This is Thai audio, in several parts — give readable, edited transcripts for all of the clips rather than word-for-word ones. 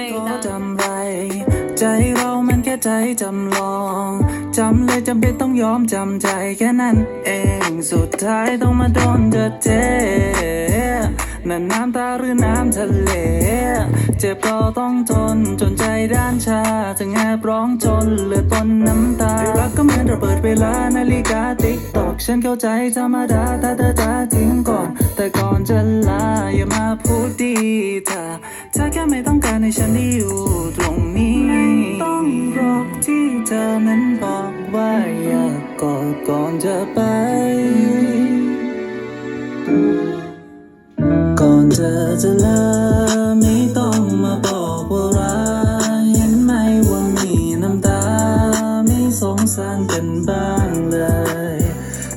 ไม่ก็จำไรใจเรามันแค่ใจจำลองจำเลยจำเป็นต้องยอมจำใจแค่นั้นเองสุดท้ายต้องมาโดนเจ็นั่นน้ำตาหรือน้ำทะเลเจ็บก็ต้องทนจนใจด้านชาถึงแอบร้องจนเลือดปนน้ำตารักก็เหมือนระเบิดเวลานาฬิกาติ๊กตอกฉันเข้าใจธรรมดาถ้าเธอจะทิ้งก่อนแต่ก่อนจะลาอย่ามาพูดดีถ้าแค่ไม่ต้องการให้ฉันได้อยู่ตรงนี้ไม่ต้องรอที่เธอนั้นบอกว่าอยากกอดก่อนจะไปก่อนเธอจะลาไม่ต้องมาบอกว่ารักเห็นไหมว่ามีน้ำตาไม่สงสารกันบ้างเลย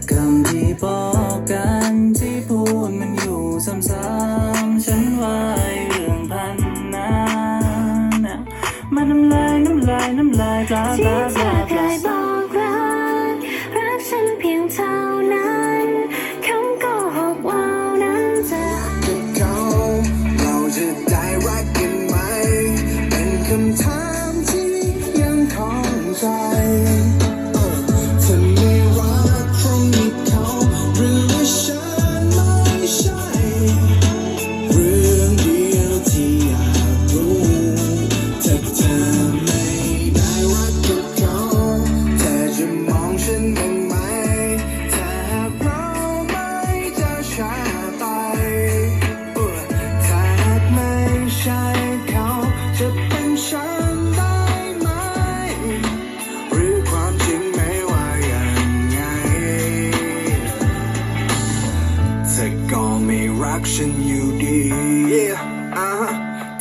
คำที่บอกกันที่พูดมันอยู่ซ้ำๆฉันว่าเรื่องพันนั้นมันน้ำลายปลาที่เธอเคยบอกรักฉันเพียงเท่านั้นคำโกหกว่านั้นจะเราจะได้รักกันไหมเป็นคำถามที่ยังคล่องใจเธอไม่รักใครเขาหรือว่าฉันไม่ใช่เรื่องเดียวที่อยากรู้ถ้าเธอไม่ได้รักกับเขาเธอจะมองฉันยังไงถ้าหากเราไม่จะชาตายถ้าหากไม่ใช่เขาจะเป็นฉันได้ไหมหรือความจริงไม่ว่ายังไงเธอก็ไม่รักฉันอยู่ดี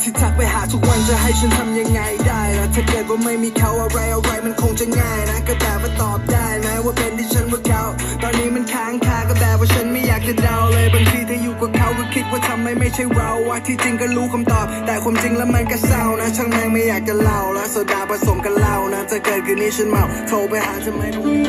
ที่ทักไปหาทุกวันจะให้ฉันทำยังไงได้ล่ะถ้าเกิดว่าไม่มีเขาอะไรมันคงจะง่ายนะก็แบบว่าตอบได้ไหมว่าเป็นที่ฉันว่าเขาตอนนี้มันค้างคาก็แบบว่าฉันไม่อยากจะเดาเลยบางทีถ้าอยู่กับเขาก็คิดว่าทำไมไม่ใช่เราว่าที่จริงก็รู้คำตอบแต่ความจริงแล้วมันก็เศร้านะช่างแม่งไม่อยากจะเล่าแล้วโซดาผสมกันเหล้านะจะเกิดคืนนี้ฉันเมาโทรไปหาทำไมตรงนี้